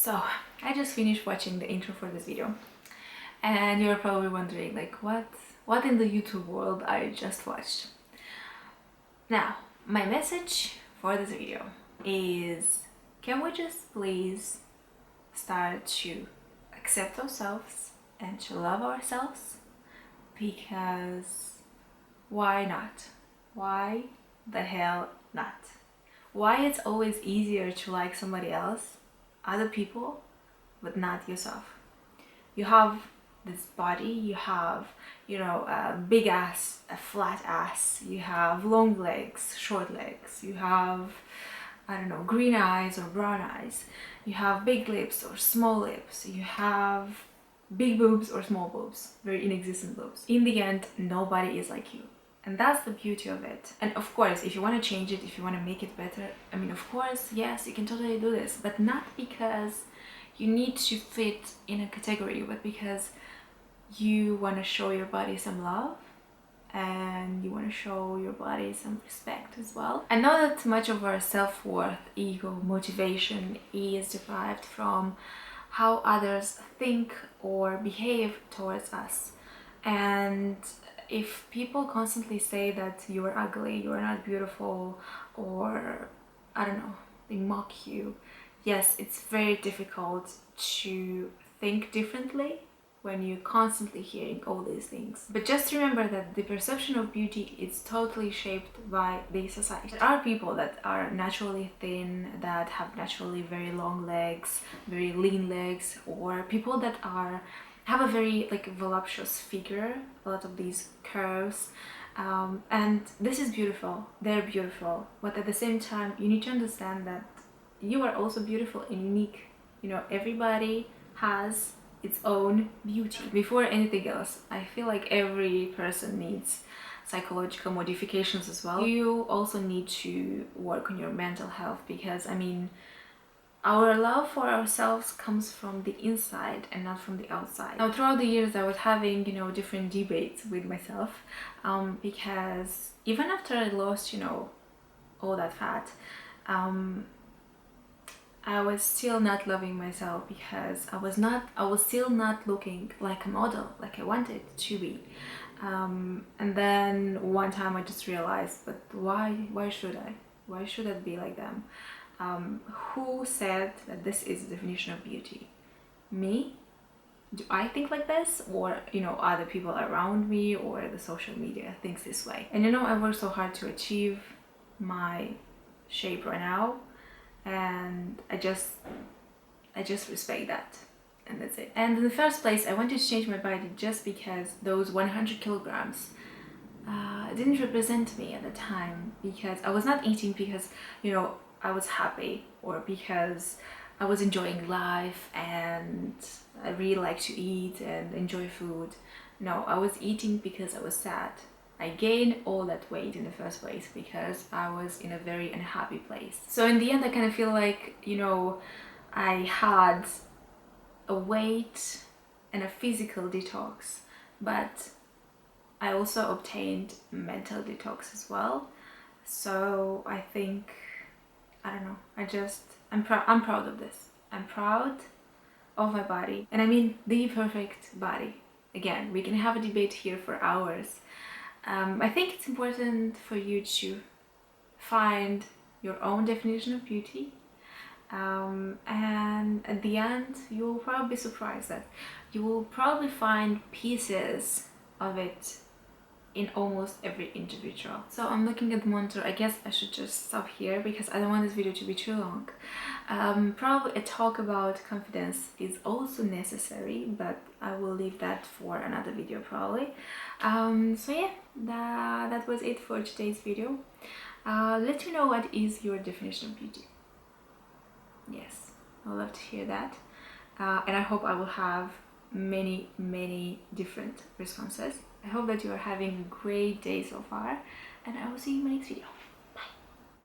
So I just finished watching the intro for this video, and you're probably wondering like what in the YouTube world I just watched. Now, my message for this video is, can we just please start to accept ourselves and to love ourselves? Because why not? Why the hell not? Why it's always easier to like somebody else, other people, but not yourself? You have this body, you have, you know, a big ass, a flat ass, you have long legs, short legs, you have, I don't know, green eyes or brown eyes, you have big lips or small lips, you have big boobs or small boobs, very inexistent boobs. In the end, nobody is like you. And that's the beauty of it. And of course, if you want to change it, if you want to make it better, I mean, of course, yes, you can totally do this, but not because you need to fit in a category, but because you want to show your body some love and you want to show your body some respect as well. I know that much of our self-worth, ego, motivation is derived from how others think or behave towards us. And if people constantly say that you are ugly, you are not beautiful, or I don't know, they mock you, yes, it's very difficult to think differently when you're constantly hearing all these things. But just remember that the perception of beauty is totally shaped by the society. There are people that are naturally thin, that have naturally very long legs, very lean legs, or people that have a very like voluptuous figure, a lot of these curves, and this is beautiful, they're beautiful, but at the same time you need to understand that you are also beautiful and unique. You know, everybody has its own beauty. Before anything else, I feel like every person needs psychological modifications as well. You also need to work on your mental health, because I mean, our love for ourselves comes from the inside and not from the outside. Now, throughout the years, I was having, you know, different debates with myself, because even after I lost, you know, all that fat, I was still not loving myself, because I was still not looking like a model, like I wanted to be. And then one time I just realized, but why should I? Why should I be like them? Who said that this is the definition of beauty? Me? Do I think like this? Or, you know, other people around me, or the social media thinks this way? And you know, I worked so hard to achieve my shape right now, and I just respect that, and that's it. And in the first place, I wanted to change my body just because those 100 kilograms, didn't represent me at the time, because I was not eating because, you know, I was happy or because I was enjoying life and I really like to eat and enjoy food. No, I was eating because I was sad. I gained all that weight in the first place because I was in a very unhappy place. So in the end, I kind of feel like, you know, I had a weight and a physical detox, but I also obtained mental detox as well. So I think, I don't know, I'm proud of this. I'm proud of my body, and I mean the perfect body. Again, we can have a debate here for hours. I think it's important for you to find your own definition of beauty, and at the end you will probably be surprised that you will probably find pieces of it in almost every individual. So I'm looking at the monitor. I guess I should just stop here because I don't want this video to be too long. Probably a talk about confidence is also necessary, but I will leave that for another video probably. So yeah, that was it for today's video. Let me know what is your definition of beauty. Yes, I'd love to hear that. And I hope I will have many different responses. I hope that you are having a great day so far, and I will see you in my next video.